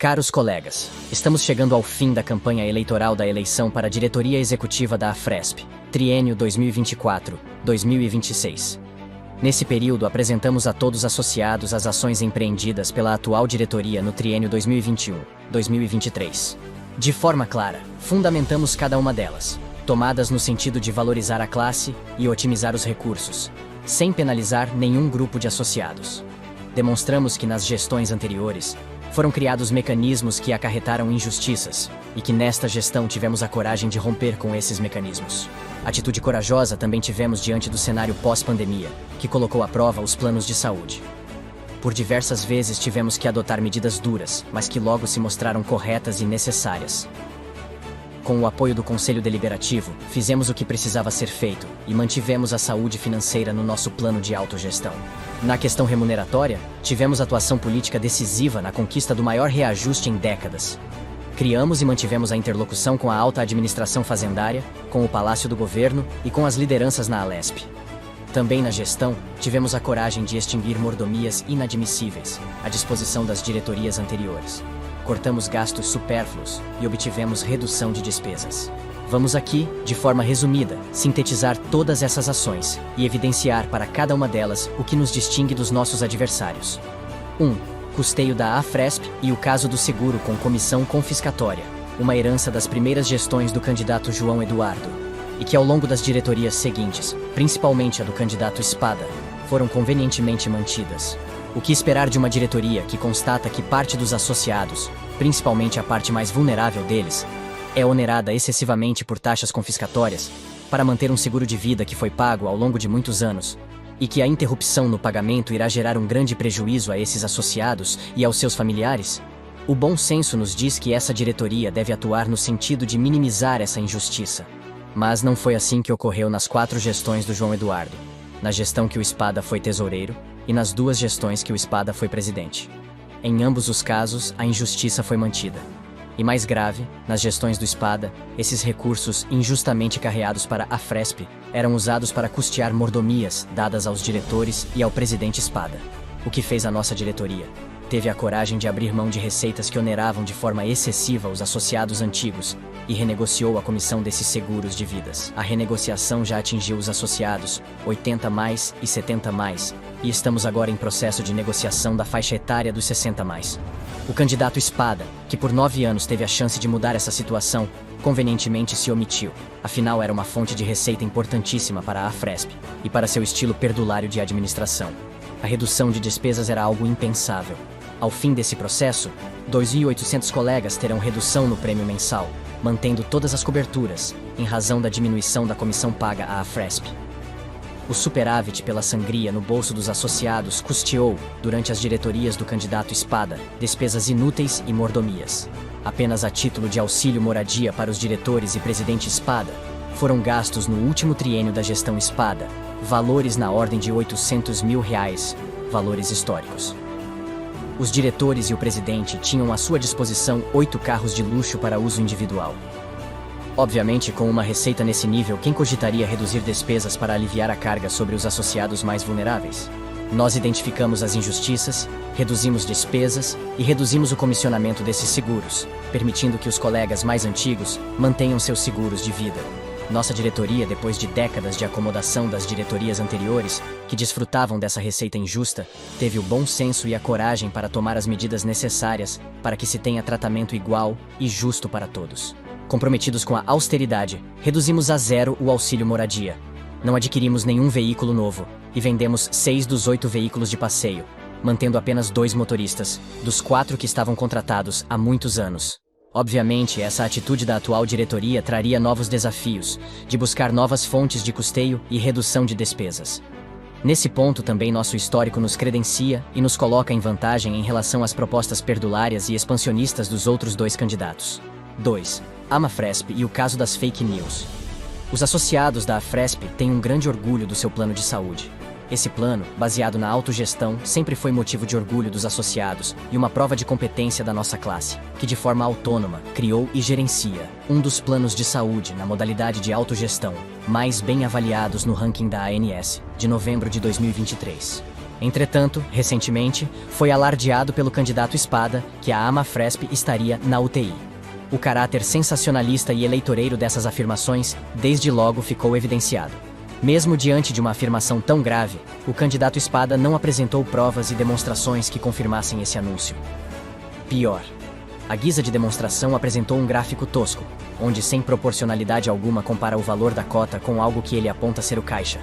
Caros colegas, estamos chegando ao fim da campanha eleitoral da eleição para a diretoria executiva da AFRESP, triênio 2024-2026. Nesse período, apresentamos a todos associados as ações empreendidas pela atual diretoria no triênio 2021-2023. De forma clara, fundamentamos cada uma delas, tomadas no sentido de valorizar a classe e otimizar os recursos, sem penalizar nenhum grupo de associados. Demonstramos que nas gestões anteriores, foram criados mecanismos que acarretaram injustiças, e que nesta gestão tivemos a coragem de romper com esses mecanismos. Atitude corajosa também tivemos diante do cenário pós-pandemia, que colocou à prova os planos de saúde. Por diversas vezes tivemos que adotar medidas duras, mas que logo se mostraram corretas e necessárias. Com o apoio do Conselho Deliberativo, fizemos o que precisava ser feito e mantivemos a saúde financeira no nosso plano de autogestão. Na questão remuneratória, tivemos atuação política decisiva na conquista do maior reajuste em décadas. Criamos e mantivemos a interlocução com a alta administração fazendária, com o Palácio do Governo e com as lideranças na Alesp. Também na gestão, tivemos a coragem de extinguir mordomias inadmissíveis, à disposição das diretorias anteriores. Cortamos gastos supérfluos e obtivemos redução de despesas. Vamos aqui, de forma resumida, sintetizar todas essas ações e evidenciar para cada uma delas o que nos distingue dos nossos adversários. 1. Custeio da AFRESP e o caso do seguro com comissão confiscatória, uma herança das primeiras gestões do candidato João Eduardo, e que ao longo das diretorias seguintes, principalmente a do candidato Espada, foram convenientemente mantidas. O que esperar de uma diretoria que constata que parte dos associados, principalmente a parte mais vulnerável deles, é onerada excessivamente por taxas confiscatórias para manter um seguro de vida que foi pago ao longo de muitos anos, e que a interrupção no pagamento irá gerar um grande prejuízo a esses associados e aos seus familiares? O bom senso nos diz que essa diretoria deve atuar no sentido de minimizar essa injustiça. Mas não foi assim que ocorreu nas 4 gestões do João Eduardo, na gestão que o Espada foi tesoureiro, e nas 2 gestões que o Espada foi presidente. Em ambos os casos, a injustiça foi mantida. E mais grave, nas gestões do Espada, esses recursos injustamente carreados para a AFRESP eram usados para custear mordomias dadas aos diretores e ao presidente Espada. O que fez a nossa diretoria? Teve a coragem de abrir mão de receitas que oneravam de forma excessiva os associados antigos e renegociou a comissão desses seguros de vidas. A renegociação já atingiu os associados 80+ e 70+, e estamos agora em processo de negociação da faixa etária dos 60+. O candidato Espada, que por 9 anos teve a chance de mudar essa situação, convenientemente se omitiu, afinal era uma fonte de receita importantíssima para a AFRESP e para seu estilo perdulário de administração. A redução de despesas era algo impensável. Ao fim desse processo, 2.800 colegas terão redução no prêmio mensal, mantendo todas as coberturas, em razão da diminuição da comissão paga à AFRESP. O superávit pela sangria no bolso dos associados custeou, durante as diretorias do candidato Espada, despesas inúteis e mordomias. Apenas a título de auxílio moradia para os diretores e presidente Espada, foram gastos no último triênio da gestão Espada, valores na ordem de R$800 mil, valores históricos. Os diretores e o presidente tinham à sua disposição 8 carros de luxo para uso individual. Obviamente, com uma receita nesse nível, quem cogitaria reduzir despesas para aliviar a carga sobre os associados mais vulneráveis? Nós identificamos as injustiças, reduzimos despesas e reduzimos o comissionamento desses seguros, permitindo que os colegas mais antigos mantenham seus seguros de vida. Nossa diretoria, depois de décadas de acomodação das diretorias anteriores, que desfrutavam dessa receita injusta, teve o bom senso e a coragem para tomar as medidas necessárias para que se tenha tratamento igual e justo para todos. Comprometidos com a austeridade, reduzimos a 0 o auxílio moradia. Não adquirimos nenhum veículo novo e vendemos 6 dos 8 veículos de passeio, mantendo apenas 2 motoristas, dos 4 que estavam contratados há muitos anos. Obviamente, essa atitude da atual diretoria traria novos desafios, de buscar novas fontes de custeio e redução de despesas. Nesse ponto também nosso histórico nos credencia e nos coloca em vantagem em relação às propostas perdulárias e expansionistas dos outros 2 candidatos. 2. AFRESP e o caso das fake news. Os associados da AFRESP têm um grande orgulho do seu plano de saúde. Esse plano, baseado na autogestão, sempre foi motivo de orgulho dos associados e uma prova de competência da nossa classe, que de forma autônoma criou e gerencia um dos planos de saúde na modalidade de autogestão mais bem avaliados no ranking da ANS, de novembro de 2023. Entretanto, recentemente, foi alardeado pelo candidato Espada que a AMAFRESP estaria na UTI. O caráter sensacionalista e eleitoreiro dessas afirmações, desde logo, ficou evidenciado. Mesmo diante de uma afirmação tão grave, o candidato Espada não apresentou provas e demonstrações que confirmassem esse anúncio. Pior, à guisa de demonstração apresentou um gráfico tosco, onde sem proporcionalidade alguma compara o valor da cota com algo que ele aponta ser o caixa.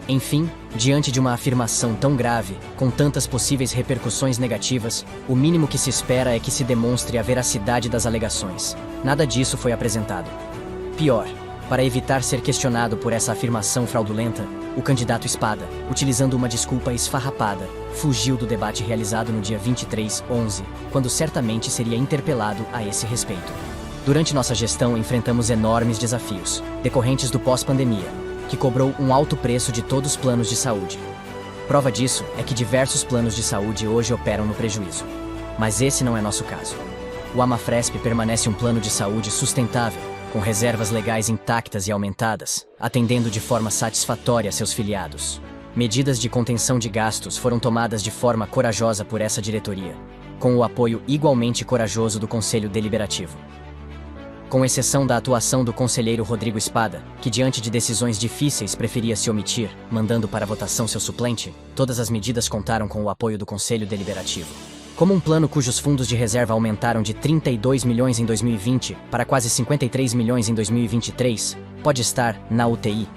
Enfim, diante de uma afirmação tão grave, com tantas possíveis repercussões negativas, o mínimo que se espera é que se demonstre a veracidade das alegações. Nada disso foi apresentado. Pior, para evitar ser questionado por essa afirmação fraudulenta, o candidato Espada, utilizando uma desculpa esfarrapada, fugiu do debate realizado no dia 23/11, quando certamente seria interpelado a esse respeito. Durante nossa gestão enfrentamos enormes desafios, decorrentes do pós-pandemia, que cobrou um alto preço de todos os planos de saúde. Prova disso é que diversos planos de saúde hoje operam no prejuízo. Mas esse não é nosso caso. O AMAFRESP permanece um plano de saúde sustentável, com reservas legais intactas e aumentadas, atendendo de forma satisfatória seus filiados. Medidas de contenção de gastos foram tomadas de forma corajosa por essa diretoria, com o apoio igualmente corajoso do Conselho Deliberativo. Com exceção da atuação do conselheiro Rodrigo Espada, que diante de decisões difíceis preferia se omitir, mandando para votação seu suplente, todas as medidas contaram com o apoio do Conselho Deliberativo. Como um plano cujos fundos de reserva aumentaram de 32 milhões em 2020 para quase 53 milhões em 2023, pode estar na UTI.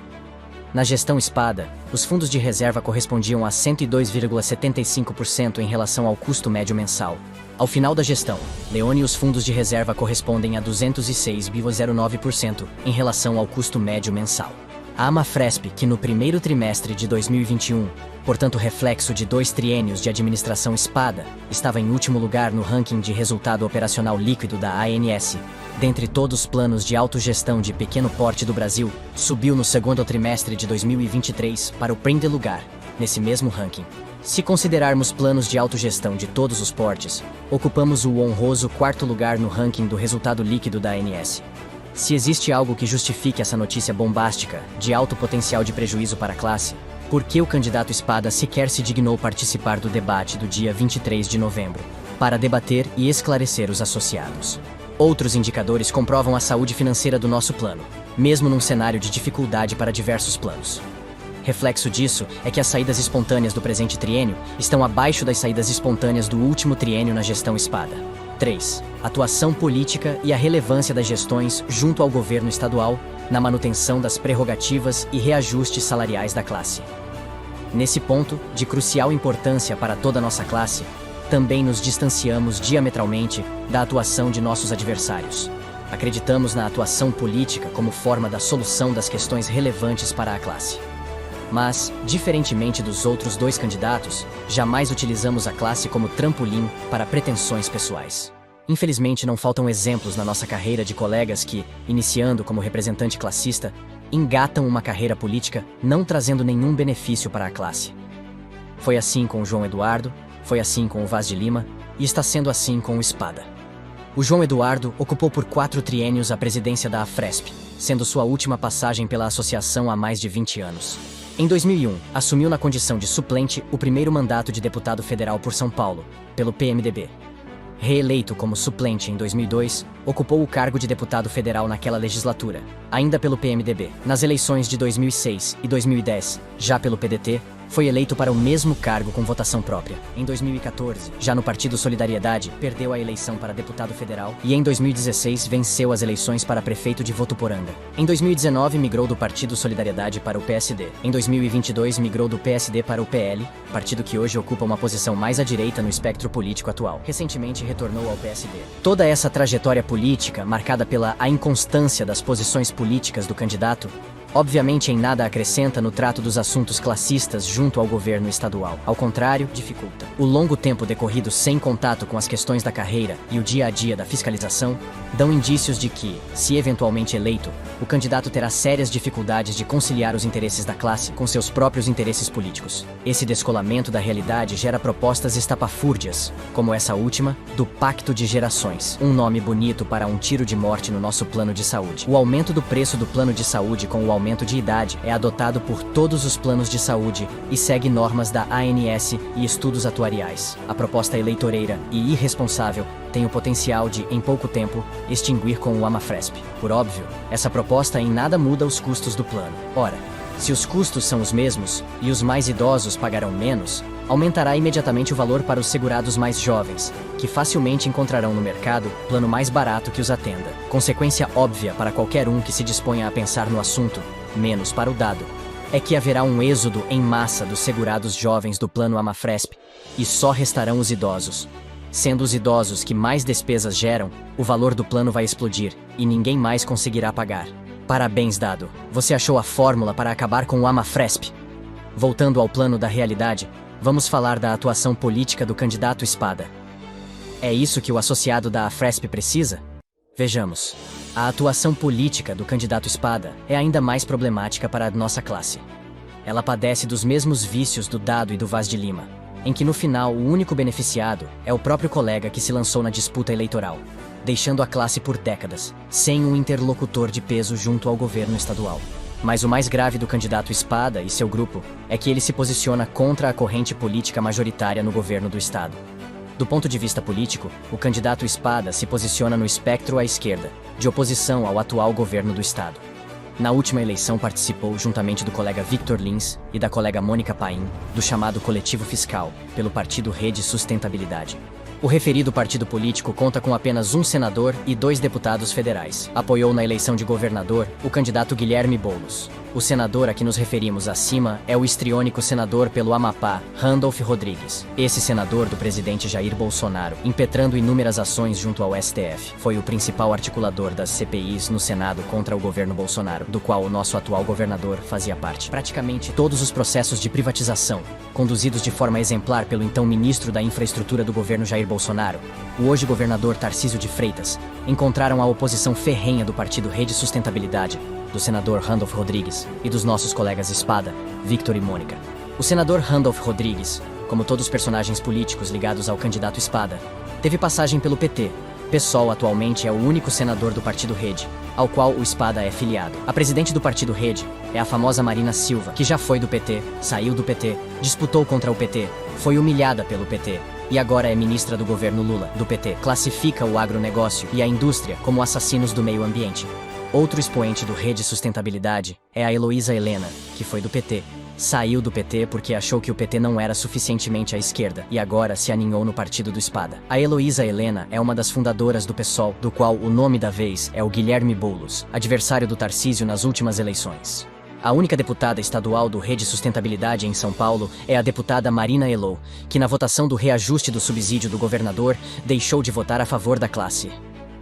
Na gestão Espada, os fundos de reserva correspondiam a 102,75% em relação ao custo médio mensal. Ao final da gestão, Leone e os fundos de reserva correspondem a 206,09% em relação ao custo médio mensal. A AMAFRESP, que no primeiro trimestre de 2021, portanto reflexo de 2 triênios de administração Espada, estava em último lugar no ranking de resultado operacional líquido da ANS. Dentre todos os planos de autogestão de pequeno porte do Brasil, subiu no segundo trimestre de 2023 para o primeiro lugar, nesse mesmo ranking. Se considerarmos planos de autogestão de todos os portes, ocupamos o honroso 4º lugar no ranking do resultado líquido da ANS. Se existe algo que justifique essa notícia bombástica, de alto potencial de prejuízo para a classe, por que o candidato Espada sequer se dignou participar do debate do dia 23 de novembro, para debater e esclarecer os associados? Outros indicadores comprovam a saúde financeira do nosso plano, mesmo num cenário de dificuldade para diversos planos. Reflexo disso é que as saídas espontâneas do presente triênio estão abaixo das saídas espontâneas do último triênio na gestão Espada. 3. Atuação política e a relevância das gestões junto ao governo estadual na manutenção das prerrogativas e reajustes salariais da classe. Nesse ponto, de crucial importância para toda a nossa classe, também nos distanciamos diametralmente da atuação de nossos adversários. Acreditamos na atuação política como forma da solução das questões relevantes para a classe. Mas, diferentemente dos outros 2 candidatos, jamais utilizamos a classe como trampolim para pretensões pessoais. Infelizmente, não faltam exemplos na nossa carreira de colegas que, iniciando como representante classista, engatam uma carreira política não trazendo nenhum benefício para a classe. Foi assim com o João Eduardo, foi assim com o Vaz de Lima, e está sendo assim com o Espada. O João Eduardo ocupou por 4 triênios a presidência da AFRESP, sendo sua última passagem pela associação há mais de 20 anos. Em 2001, assumiu na condição de suplente o primeiro mandato de deputado federal por São Paulo, pelo PMDB. Reeleito como suplente em 2002, ocupou o cargo de deputado federal naquela legislatura, ainda pelo PMDB. Nas eleições de 2006 e 2010, já pelo PDT, foi eleito para o mesmo cargo com votação própria. Em 2014, já no Partido Solidariedade, perdeu a eleição para deputado federal e em 2016 venceu as eleições para prefeito de Votuporanga. Em 2019 migrou do Partido Solidariedade para o PSD. Em 2022 migrou do PSD para o PL, partido que hoje ocupa uma posição mais à direita no espectro político atual. Recentemente retornou ao PSD. Toda essa trajetória política, marcada pela inconstância das posições políticas do candidato, obviamente em nada acrescenta no trato dos assuntos classistas junto ao governo estadual. Ao contrário, dificulta. O longo tempo decorrido sem contato com as questões da carreira e o dia a dia da fiscalização dão indícios de que, se eventualmente eleito, o candidato terá sérias dificuldades de conciliar os interesses da classe com seus próprios interesses políticos. Esse descolamento da realidade gera propostas estapafúrdias, como essa última, do Pacto de Gerações, um nome bonito para um tiro de morte no nosso plano de saúde. O aumento do preço do plano de saúde com o aumento aumento de idade é adotado por todos os planos de saúde e segue normas da ANS e estudos atuariais. A proposta eleitoreira e irresponsável tem o potencial de, em pouco tempo, extinguir com o AMAFRESP. Por óbvio, essa proposta em nada muda os custos do plano. Ora, se os custos são os mesmos e os mais idosos pagarão menos, aumentará imediatamente o valor para os segurados mais jovens, que facilmente encontrarão no mercado plano mais barato que os atenda. Consequência óbvia para qualquer um que se disponha a pensar no assunto, menos para o dado, é que haverá um êxodo em massa dos segurados jovens do plano AMAFRESP e só restarão os idosos. Sendo os idosos que mais despesas geram, o valor do plano vai explodir e ninguém mais conseguirá pagar. Parabéns, dado. Você achou a fórmula para acabar com o AMAFRESP. Voltando ao plano da realidade, vamos falar da atuação política do candidato Espada. É isso que o associado da AFRESP precisa? Vejamos. A atuação política do candidato Espada é ainda mais problemática para a nossa classe. Ela padece dos mesmos vícios do Dado e do Vaz de Lima, em que no final o único beneficiado é o próprio colega que se lançou na disputa eleitoral, deixando a classe por décadas, sem um interlocutor de peso junto ao governo estadual. Mas o mais grave do candidato Espada e seu grupo é que ele se posiciona contra a corrente política majoritária no governo do estado. Do ponto de vista político, o candidato Espada se posiciona no espectro à esquerda, de oposição ao atual governo do estado. Na última eleição participou juntamente do colega Victor Lins e da colega Mônica Paim, do chamado Coletivo Fiscal, pelo partido Rede Sustentabilidade. O referido partido político conta com apenas um senador e 2 deputados federais. Apoiou na eleição de governador o candidato Guilherme Boulos. O senador a que nos referimos acima é o histriônico senador pelo Amapá, Randolph Rodrigues. Esse senador do presidente Jair Bolsonaro, impetrando inúmeras ações junto ao STF, foi o principal articulador das CPIs no Senado contra o governo Bolsonaro, do qual o nosso atual governador fazia parte. Praticamente todos os processos de privatização, conduzidos de forma exemplar pelo então ministro da Infraestrutura do governo Jair Bolsonaro, o hoje governador Tarcísio de Freitas, encontraram a oposição ferrenha do partido Rede Sustentabilidade, do senador Randolph Rodrigues e dos nossos colegas Espada, Victor e Mônica. O senador Randolph Rodrigues, como todos os personagens políticos ligados ao candidato Espada, teve passagem pelo PT. PSOL atualmente é o único senador do partido Rede, ao qual o Espada é filiado. A presidente do partido Rede é a famosa Marina Silva, que já foi do PT, saiu do PT, disputou contra o PT, foi humilhada pelo PT e agora é ministra do governo Lula, do PT. Classifica o agronegócio e a indústria como assassinos do meio ambiente. Outro expoente do Rede Sustentabilidade é a Heloísa Helena, que foi do PT. Saiu do PT porque achou que o PT não era suficientemente à esquerda e agora se aninhou no partido do Espada. A Heloísa Helena é uma das fundadoras do PSOL, do qual o nome da vez é o Guilherme Boulos, adversário do Tarcísio nas últimas eleições. A única deputada estadual do Rede Sustentabilidade em São Paulo é a deputada Marina Elou, que na votação do reajuste do subsídio do governador deixou de votar a favor da classe.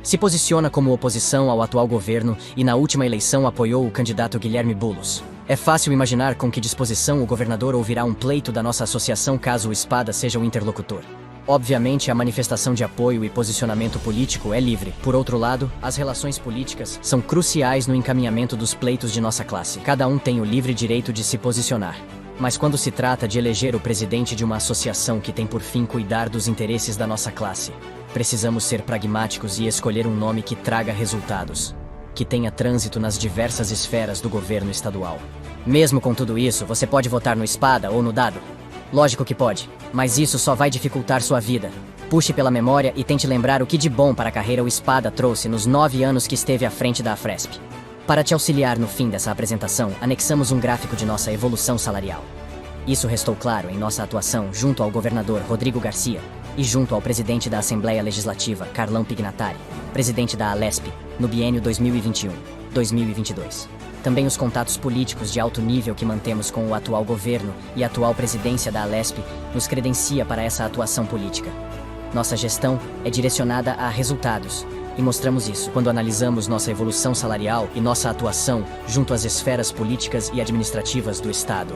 Se posiciona como oposição ao atual governo e na última eleição apoiou o candidato Guilherme Boulos. É fácil imaginar com que disposição o governador ouvirá um pleito da nossa associação caso o Espada seja o interlocutor. Obviamente, a manifestação de apoio e posicionamento político é livre. Por outro lado, as relações políticas são cruciais no encaminhamento dos pleitos de nossa classe. Cada um tem o livre direito de se posicionar. Mas quando se trata de eleger o presidente de uma associação que tem por fim cuidar dos interesses da nossa classe, precisamos ser pragmáticos e escolher um nome que traga resultados, que tenha trânsito nas diversas esferas do governo estadual. Mesmo com tudo isso, você pode votar no Espada ou no Dado? Lógico que pode, mas isso só vai dificultar sua vida. Puxe pela memória e tente lembrar o que de bom para a carreira o Espada trouxe nos 9 anos que esteve à frente da AFRESP. Para te auxiliar no fim dessa apresentação, anexamos um gráfico de nossa evolução salarial. Isso restou claro em nossa atuação junto ao governador Rodrigo Garcia e junto ao presidente da Assembleia Legislativa, Carlão Pignatari, presidente da Alesp, no biênio 2021-2022. Também os contatos políticos de alto nível que mantemos com o atual governo e a atual presidência da Alesp nos credencia para essa atuação política. Nossa gestão é direcionada a resultados, e mostramos isso quando analisamos nossa evolução salarial e nossa atuação junto às esferas políticas e administrativas do Estado.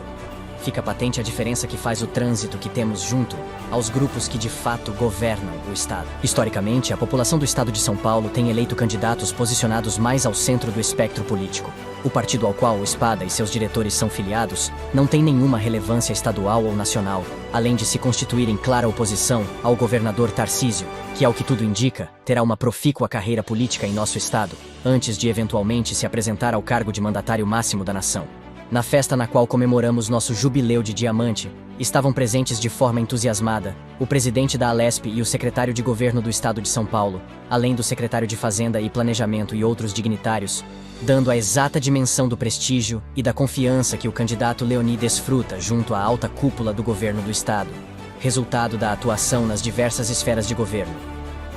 Fica patente a diferença que faz o trânsito que temos junto aos grupos que de fato governam o Estado. Historicamente, a população do Estado de São Paulo tem eleito candidatos posicionados mais ao centro do espectro político. O partido ao qual o Espada e seus diretores são filiados não tem nenhuma relevância estadual ou nacional, além de se constituir em clara oposição ao governador Tarcísio, que, ao que tudo indica, terá uma profícua carreira política em nosso estado, antes de eventualmente se apresentar ao cargo de mandatário máximo da nação. Na festa na qual comemoramos nosso jubileu de diamante, estavam presentes de forma entusiasmada o presidente da Alesp e o secretário de governo do estado de São Paulo, além do secretário de Fazenda e Planejamento e outros dignitários, dando a exata dimensão do prestígio e da confiança que o candidato Leoni desfruta junto à alta cúpula do governo do estado, resultado da atuação nas diversas esferas de governo,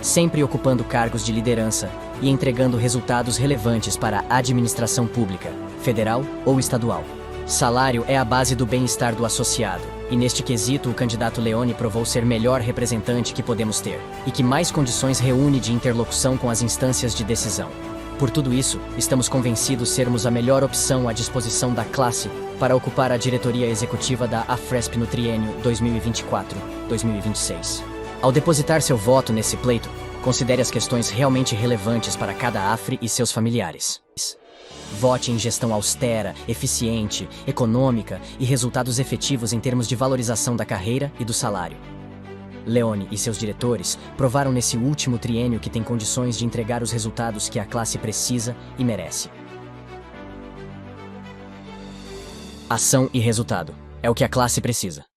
sempre ocupando cargos de liderança e entregando resultados relevantes para a administração pública, federal ou estadual. Salário é a base do bem-estar do associado, e neste quesito o candidato Leoni provou ser melhor representante que podemos ter, e que mais condições reúne de interlocução com as instâncias de decisão. Por tudo isso, estamos convencidos sermos a melhor opção à disposição da classe para ocupar a diretoria executiva da Afresp no triênio 2024-2026. Ao depositar seu voto nesse pleito, considere as questões realmente relevantes para cada AFRE e seus familiares. Vote em gestão austera, eficiente, econômica e resultados efetivos em termos de valorização da carreira e do salário. Leoni e seus diretores provaram nesse último triênio que tem condições de entregar os resultados que a classe precisa e merece. Ação e resultado é o que a classe precisa.